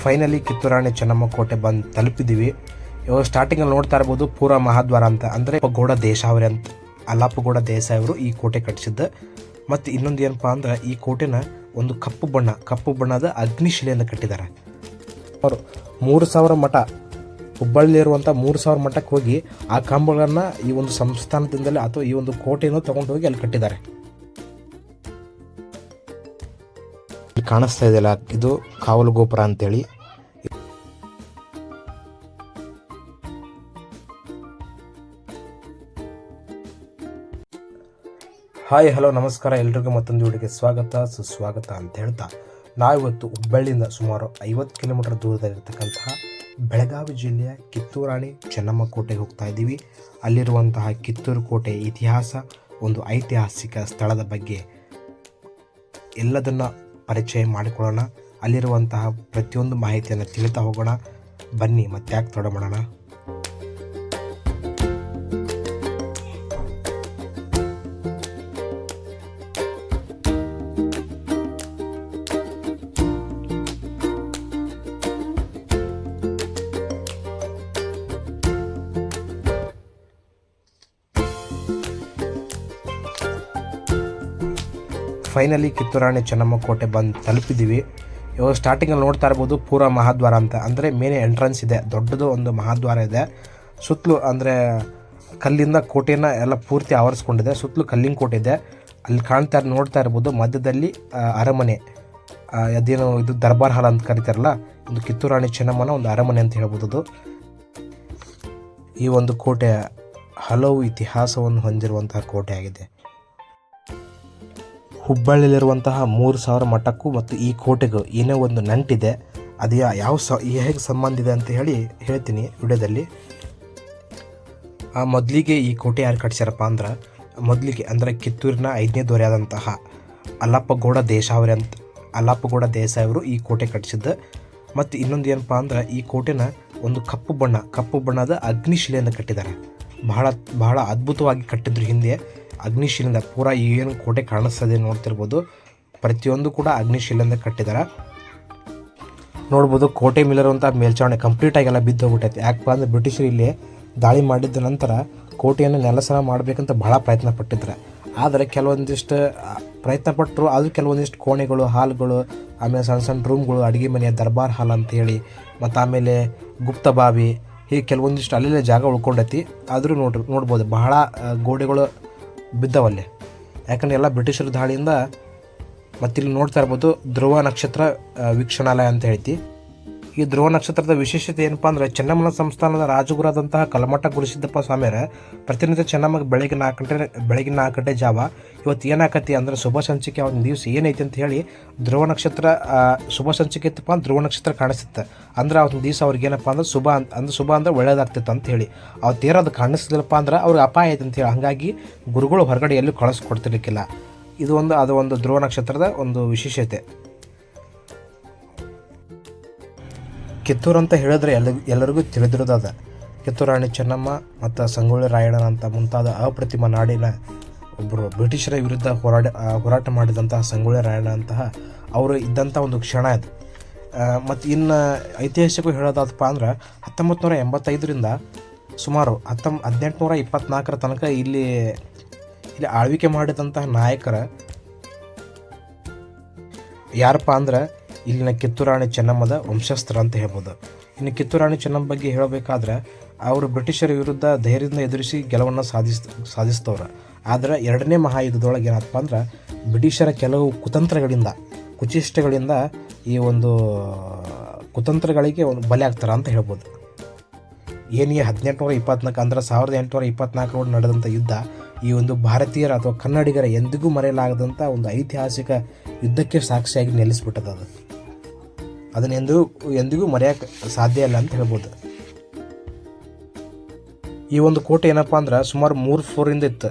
Finally Kittur Rani Chennamma ಕೋಟೆ ಬಂದು ತಲುಪಿದ್ದೀವಿ. ಇವಾಗ ಸ್ಟಾರ್ಟಿಂಗಲ್ಲಿ ನೋಡ್ತಾ ಇರ್ಬೋದು ಪೂರ ಮಹಾದ್ವಾರ ಅಂತ, ಅಂದರೆ ಗೌಡ ದೇಶಾವರಿ ಅಂತ ಅಲ್ಲಪ್ಪಗೌಡ ದೇಸಾಯಿ ಅವರು ಈ ಕೋಟೆ ಕಟ್ಟಿಸಿದ್ದು. ಮತ್ತು ಇನ್ನೊಂದು ಏನಪ್ಪ ಅಂದ್ರೆ ಈ ಕೋಟೆನ ಒಂದು ಕಪ್ಪು ಬಣ್ಣದ ಅಗ್ನಿಶಿಲೆಯಿಂದ ಕಟ್ಟಿದ್ದಾರೆ. ಅವರು 3000 ಮಠ, ಹುಬ್ಬಳ್ಳಿಯಲ್ಲಿರುವಂಥ 3000 ಮಠಕ್ಕೆ ಹೋಗಿ ಆ ಕಂಬಗಳನ್ನು ಈ ಒಂದು ಸಂಸ್ಥಾನದಿಂದಲೇ ಅಥವಾ ಈ ಒಂದು ಕೋಟೆಯನ್ನು ತಗೊಂಡು ಹೋಗಿ ಅಲ್ಲಿ ಕಟ್ಟಿದ್ದಾರೆ. ಇಲ್ಲಿ ಕಾಣಿಸ್ತಾ ಇದೆಯಲ್ಲ, ಇದು ಕಾವಲು ಗೋಪುರ ಅಂತೇಳಿ. ಹಾಯ್ ಹಲೋ ನಮಸ್ಕಾರ, ಎಲ್ರಿಗೂ ಮತ್ತೊಂದು ವಿಡಿಯೋಗೆ ಸ್ವಾಗತ ಸುಸ್ವಾಗತ ಅಂತ ಹೇಳ್ತಾ ನಾವಿವತ್ತು ಹುಬ್ಬಳ್ಳಿಯಿಂದ ಸುಮಾರು 50 ಕಿಲೋಮೀಟರ್ ದೂರದಲ್ಲಿರ್ತಕ್ಕಂತಹ ಬೆಳಗಾವಿ ಜಿಲ್ಲೆಯ ಕಿತ್ತೂರಾಣಿ ಚೆನ್ನಮ್ಮ ಕೋಟೆಗೆ ಹೋಗ್ತಾ ಇದ್ದೀವಿ. ಅಲ್ಲಿರುವಂತಹ ಕಿತ್ತೂರು ಕೋಟೆ ಇತಿಹಾಸ, ಒಂದು ಐತಿಹಾಸಿಕ ಸ್ಥಳದ ಬಗ್ಗೆ ಎಲ್ಲದನ್ನು ಪರಿಚಯ ಮಾಡಿಕೊಳ್ಳೋಣ. ಅಲ್ಲಿರುವಂತಹ ಪ್ರತಿಯೊಂದು ಮಾಹಿತಿಯನ್ನು ತಿಳಿತಾ ಹೋಗೋಣ. ಬನ್ನಿ ಮತ್ತೆ ಯಾಕೆ ತಡ ಮಾಡೋಣ. ಫೈನಲಿ ಕಿತ್ತೂರಾಣಿ ಚೆನ್ನಮ್ಮ ಕೋಟೆ ಬಂದು ತಲುಪಿದ್ದೀವಿ. ಇವಾಗ ಸ್ಟಾರ್ಟಿಂಗಲ್ಲಿ ನೋಡ್ತಾ ಇರ್ಬೋದು ಪೂರ ಮಹಾದ್ವಾರ ಅಂತ, ಅಂದರೆ ಮೇನ್ ಎಂಟ್ರೆನ್ಸ್ ಇದೆ, ದೊಡ್ಡದು ಒಂದು ಮಹಾದ್ವಾರ ಇದೆ. ಸುತ್ತಲೂ ಅಂದರೆ ಕಲ್ಲಿಂದ ಕೋಟೆಯನ್ನು ಎಲ್ಲ ಪೂರ್ತಿ ಆವರಿಸ್ಕೊಂಡಿದೆ. ಸುತ್ತಲೂ ಕಲ್ಲಿನ ಕೋಟೆ ಇದೆ. ಅಲ್ಲಿ ನೋಡ್ತಾ ಇರ್ಬೋದು ಮಧ್ಯದಲ್ಲಿ ಅರಮನೆ, ಅದೇನು ಇದು ದರ್ಬಾರ್ ಹಾಲ್ ಅಂತ ಕರೀತಾರಲ್ಲ, ಒಂದು ಕಿತ್ತೂರಾಣಿ ಚೆನ್ನಮ್ಮನ ಒಂದು ಅರಮನೆ ಅಂತ ಹೇಳ್ಬೋದು. ಅದು ಈ ಒಂದು ಕೋಟೆ ಹಲವು ಇತಿಹಾಸವನ್ನು ಹೊಂದಿರುವಂತಹ ಕೋಟೆ ಆಗಿದೆ. ಹುಬ್ಬಳ್ಳಿಯಲ್ಲಿರುವಂತಹ 3000 ಮಠಕ್ಕೂ ಮತ್ತು ಈ ಕೋಟೆಗೂ ಏನೋ ಒಂದು ನಂಟಿದೆ. ಅದು ಹೇಗೆ ಸಂಬಂಧ ಇದೆ ಅಂತ ಹೇಳ್ತೀನಿ ವಿಡಿಯೋದಲ್ಲಿ. ಮೊದಲಿಗೆ ಈ ಕೋಟೆ ಯಾರು ಕಟ್ಟಿಸ್ಯಾರಪ್ಪ ಅಂದ್ರೆ, ಅಂದರೆ ಕಿತ್ತೂರಿನ 5ನೇ ದೊರೆಯಾದಂತಹ ಅಲ್ಲಪ್ಪಗೌಡ ದೇಸಾಯಿ ಅವರು ಈ ಕೋಟೆ ಕಟ್ಟಿಸಿದ್ದು. ಮತ್ತು ಇನ್ನೊಂದು ಏನಪ್ಪ ಅಂದ್ರೆ ಈ ಕೋಟೆನ ಒಂದು ಕಪ್ಪು ಬಣ್ಣದ ಅಗ್ನಿಶಿಲೆಯಿಂದ ಕಟ್ಟಿದ್ದಾರೆ. ಬಹಳ ಅದ್ಭುತವಾಗಿ ಕಟ್ಟಿದ್ರು. ಹಿಂದೆ ಅಗ್ನಿಶಿಲೆಯಿಂದ ಪೂರ ಏನು ಕೋಟೆ ಕಾಣಿಸ್ತದೆ ನೋಡ್ತಿರ್ಬೋದು, ಪ್ರತಿಯೊಂದು ಕೂಡ ಅಗ್ನಿಶಿಲೆಯಿಂದ ಕಟ್ಟಿದ್ದಾರೆ. ನೋಡ್ಬೋದು ಕೋಟೆ ಮೇಲಿರುವಂಥ ಮೇಲ್ಚಾವಣಿ ಕಂಪ್ಲೀಟಾಗಿ ಎಲ್ಲ ಬಿದ್ದು ಹೋಗ್ಬಿಟ್ಟೈತೆ. ಯಾಕಪ್ಪ ಅಂದರೆ ಬ್ರಿಟಿಷರು ಇಲ್ಲಿ ದಾಳಿ ಮಾಡಿದ ನಂತರ ಕೋಟೆಯನ್ನು ನೆಲಸಮ ಮಾಡಬೇಕಂತ ಬಹಳ ಪ್ರಯತ್ನ ಪಟ್ಟಿದ್ದಾರೆ. ಆದರೆ ಕೆಲವೊಂದಿಷ್ಟು ಪ್ರಯತ್ನ ಪಟ್ಟರು, ಅದು ಕೆಲವೊಂದಿಷ್ಟು ಕೋಣೆಗಳು, ಹಾಲ್ಗಳು, ಆಮೇಲೆ ಸಣ್ಣ ರೂಮ್ಗಳು, ಅಡುಗೆ ಮನೆಯ ದರ್ಬಾರ್ ಹಾಲ್ ಅಂತೇಳಿ, ಮತ್ತು ಆಮೇಲೆ ಗುಪ್ತ ಬಾವಿ, ಹೀಗೆ ಕೆಲವೊಂದಿಷ್ಟು ಅಲ್ಲೇ ಜಾಗ ಉಳ್ಕೊಂಡೈತಿ. ಆದರೂ ನೋಡ್ಬೋದು ಬಹಳ ಗೋಡೆಗಳು ಬಿದ್ದವಲ್ಲೇ. ಯಾಕಂದರೆ ಎಲ್ಲ ಬ್ರಿಟಿಷರ ದಾಳಿಯಿಂದ. ಮತ್ತಿಲ್ಲಿ ನೋಡ್ತಾ ಇರ್ಬೋದು ಧ್ರುವ ನಕ್ಷತ್ರ ವೀಕ್ಷಣಾಲಯ ಅಂತ ಹೇಳ್ತಿ. ಈ ಧ್ರುವ ನಕ್ಷತ್ರದ ವಿಶೇಷತೆ ಏನಪ್ಪ ಅಂದರೆ, ಚೆನ್ನಮ್ಮನ ಸಂಸ್ಥಾನದ ರಾಜಗುರಾದಂತಹ ಕಲ್ಮಠ ಗುರುಸಿದ್ದಪ್ಪ ಸ್ವಾಮಿಯರ ಪ್ರತಿನಿತ್ಯ ಚೆನ್ನಮ್ಮಗೆ ಬೆಳಗ್ಗೆ 4 ಗಂಟೆ ಜಾವ ಇವತ್ತು ಏನಾಕತಿ ಅಂದರೆ ಶುಭ ಸಂಚಿಕೆ ಅವನ ದಿವಸ ಏನೈತಿ ಅಂತ ಹೇಳಿ ಧ್ರುವ ನಕ್ಷತ್ರ ಶುಭ ಸಂಚಿಕೆ ಇತ್ತಪ್ಪ ಅಂದ್ರೆ ಧ್ರುವ ನಕ್ಷತ್ರ ಕಾಣಿಸುತ್ತೆ. ಅಂದ್ರೆ ಅವತ್ತಿನ ದಿವಸ ಅವ್ರಿಗೆ ಏನಪ್ಪ ಅಂದ್ರೆ ಶುಭ ಅಂದ್ರೆ ಒಳ್ಳೇದಾಗ್ತಿತ್ತು ಅಂತ ಹೇಳಿ. ಅವತ್ತೇರೋದು ಕಾಣಿಸ್ಲಿಲ್ಲಪ್ಪ ಅಂದ್ರೆ ಅವ್ರಿಗೆ ಅಪಾಯ ಐತೆ ಅಂತ ಹೇಳಿ, ಹಾಗಾಗಿ ಗುರುಗಳು ಹೊರಗಡೆ ಎಲ್ಲೂ ಕಳಿಸ್ಕೊಡ್ತಿರ್ಲಿಕ್ಕಿಲ್ಲ. ಅದು ಒಂದು ಧ್ರುವ ನಕ್ಷತ್ರದ ಒಂದು ವಿಶೇಷತೆ. ಕಿತ್ತೂರು ಅಂತ ಹೇಳಿದ್ರೆ ಎಲ್ಲರಿಗೂ ತಿಳಿದಿರೋದ ಕಿತ್ತೂರಾಣಿ ಚೆನ್ನಮ್ಮ ಮತ್ತು ಸಂಗೊಳ್ಳಿ ರಾಯಣ್ಣ ಅಂತ ಮುಂತಾದ ಅಪ್ರತಿಮ ನಾಡಿನ ಒಬ್ಬರು ಬ್ರಿಟಿಷರ ವಿರುದ್ಧ ಹೋರಾಟ ಮಾಡಿದಂತಹ ಸಂಗೊಳ್ಳಿ ರಾಯಣ್ಣ ಅಂತಹ ಅವರು ಇದ್ದಂಥ ಒಂದು ಕ್ಷಣ ಇದು. ಮತ್ತು ಇನ್ನು ಐತಿಹಾಸಿಕ ಹೇಳೋದಪ್ಪ ಅಂದ್ರೆ 1985ರಿಂದ ಸುಮಾರು 1824 ತನಕ ಇಲ್ಲಿ ಆಳ್ವಿಕೆ ಮಾಡಿದಂತಹ ನಾಯಕರ ಯಾರಪ್ಪ ಅಂದ್ರೆ ಇಲ್ಲಿನ ಕಿತ್ತೂರಾಣಿ ಚೆನ್ನಮ್ಮದ ವಂಶಸ್ಥರ ಅಂತ ಹೇಳ್ಬೋದು. ಇನ್ನು ಕಿತ್ತೂರಾಣಿ ಚೆನ್ನಮ್ಮ ಬಗ್ಗೆ ಹೇಳಬೇಕಾದ್ರೆ ಅವರು ಬ್ರಿಟಿಷರ ವಿರುದ್ಧ ಧೈರ್ಯದಿಂದ ಎದುರಿಸಿ ಗೆಲುವನ್ನು ಸಾಧಿಸ್ತವ್ರು. ಆದರೆ 2ನೇ ಮಹಾಯುದ್ಧದೊಳಗೆ ಏನಪ್ಪ ಅಂದ್ರೆ ಬ್ರಿಟಿಷರ ಕೆಲವು ಕುಚೇಷ್ಟೆಗಳಿಂದ ಈ ಒಂದು ಕುತಂತ್ರಗಳಿಗೆ ಒಂದು ಬಲಿ ಆಗ್ತಾರೆ ಅಂತ ಹೇಳ್ಬೋದು. ಏನಿಗೆ 1824 ಅಂದ್ರೆ 1824 ನಡೆದಂಥ ಯುದ್ಧ ಈ ಒಂದು ಭಾರತೀಯರ ಅಥವಾ ಕನ್ನಡಿಗರ ಎಂದಿಗೂ ಮರೆಯಲಾಗದಂಥ ಒಂದು ಐತಿಹಾಸಿಕ ಯುದ್ಧಕ್ಕೆ ಸಾಕ್ಷಿಯಾಗಿ ನೆಲೆಸಿಬಿಟ್ಟದ. ಅದನ್ನು ಎಂದಿಗೂ ಮರೆಯೋಕ್ಕೆ ಸಾಧ್ಯ ಇಲ್ಲ ಅಂತ ಹೇಳ್ಬೋದು. ಈ ಒಂದು ಕೋಟೆ ಏನಪ್ಪ ಅಂದ್ರೆ ಸುಮಾರು 3 ಫ್ಲೋರಿಂದ ಇತ್ತು.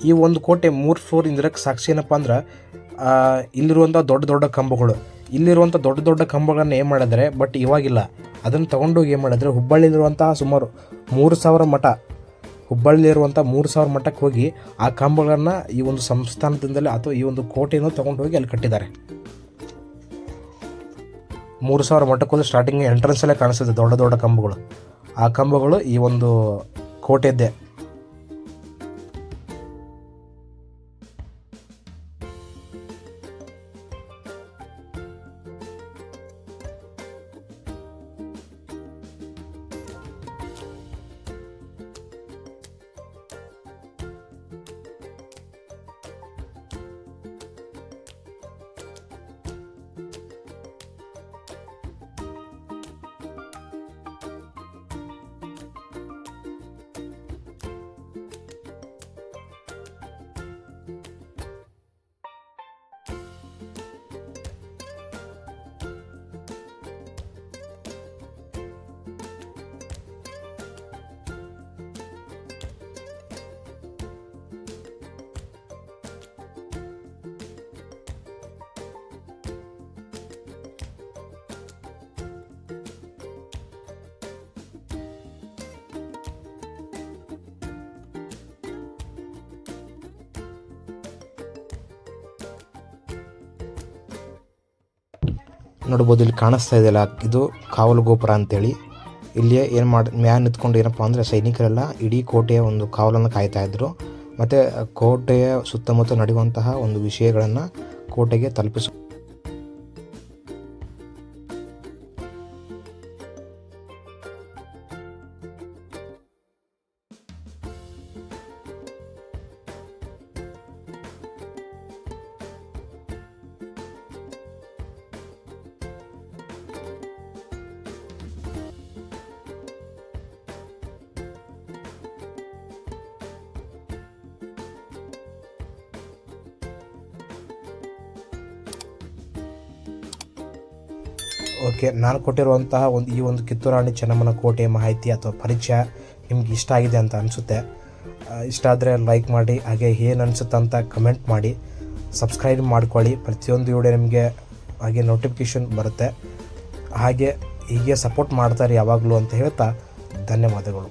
ಈ ಒಂದು ಕೋಟೆ 3 ಫ್ಲೋರ್ ಇಂದಿರಕ್ಕೆ ಸಾಕ್ಷಿ ಏನಪ್ಪ ಅಂದ್ರೆ ಇಲ್ಲಿರುವಂಥ ದೊಡ್ಡ ದೊಡ್ಡ ಕಂಬಗಳನ್ನು ಏನು ಮಾಡಿದರೆ, ಬಟ್ ಇವಾಗಿಲ್ಲ. ಅದನ್ನು ತೊಗೊಂಡೋಗಿ ಏನು ಮಾಡಿದ್ರೆ ಹುಬ್ಬಳ್ಳಿಲಿರುವಂತಹ ಸುಮಾರು 3000 ಮಠ, ಹುಬ್ಬಳ್ಳಿಲಿರುವಂಥ 3000 ಮಠಕ್ಕೆ ಹೋಗಿ ಆ ಕಂಬಗಳನ್ನು ಈ ಒಂದು ಸಂಸ್ಥಾನದಿಂದಲೇ ಅಥವಾ ಈ ಒಂದು ಕೋಟೆಯನ್ನು ತೊಗೊಂಡು ಹೋಗಿ ಅಲ್ಲಿ ಕಟ್ಟಿದ್ದಾರೆ. 3000 ಮಟ್ಟಕ್ಕೊಂದು ಸ್ಟಾರ್ಟಿಂಗ್ ಎಂಟ್ರೆನ್ಸಲ್ಲೇ ಕಾಣಿಸ್ತದೆ ದೊಡ್ಡ ದೊಡ್ಡ ಕಂಬಗಳು. ಆ ಕಂಬಗಳು ಈ ಒಂದು ಕೋಟೆದ್ದೇ. ನೋಡ್ಬೋದು ಇಲ್ಲಿ ಕಾಣಿಸ್ತಾ ಇದೆಯಲ್ಲ, ಇದು ಕಾವಲು ಗೋಪುರ ಅಂತೇಳಿ. ಇಲ್ಲಿ ಮ್ಯಾನ್ ನಿಂತ್ಕೊಂಡು ಏನಪ್ಪ ಅಂದರೆ ಸೈನಿಕರೆಲ್ಲ ಇಡೀ ಕೋಟೆಯ ಒಂದು ಕಾವಲನ್ನು ಕಾಯ್ತಾ ಇದ್ರು. ಮತ್ತು ಕೋಟೆಯ ಸುತ್ತಮುತ್ತ ನಡೆಯುವಂತಹ ಒಂದು ವಿಷಯಗಳನ್ನು ಕೋಟೆಗೆ ತಲುಪಿಸ. ಓಕೆ, ನಾನು ಕೊಟ್ಟಿರುವಂತಹ ಈ ಒಂದು ಕಿತ್ತೂರು ರಾಣಿ ಚೆನ್ನಮ್ಮನ ಕೋಟೆಯ ಮಾಹಿತಿ ಅಥವಾ ಪರಿಚಯ ನಿಮ್ಗೆ ಇಷ್ಟ ಆಗಿದೆ ಅಂತ ಅನಿಸುತ್ತೆ. ಇಷ್ಟ ಆದರೆ ಲೈಕ್ ಮಾಡಿ, ಹಾಗೆ ಏನು ಅನಿಸುತ್ತೆ ಅಂತ ಕಮೆಂಟ್ ಮಾಡಿ, ಸಬ್ಸ್ಕ್ರೈಬ್ ಮಾಡ್ಕೊಳ್ಳಿ. ಪ್ರತಿಯೊಂದು ವಿಡಿಯೋ ನಿಮಗೆ ಹಾಗೆ ನೋಟಿಫಿಕೇಷನ್ ಬರುತ್ತೆ. ಹಾಗೆ ಹೀಗೆ ಸಪೋರ್ಟ್ ಮಾಡ್ತಾರೆ ಯಾವಾಗಲೂ ಅಂತ ಹೇಳ್ತಾ ಧನ್ಯವಾದಗಳು.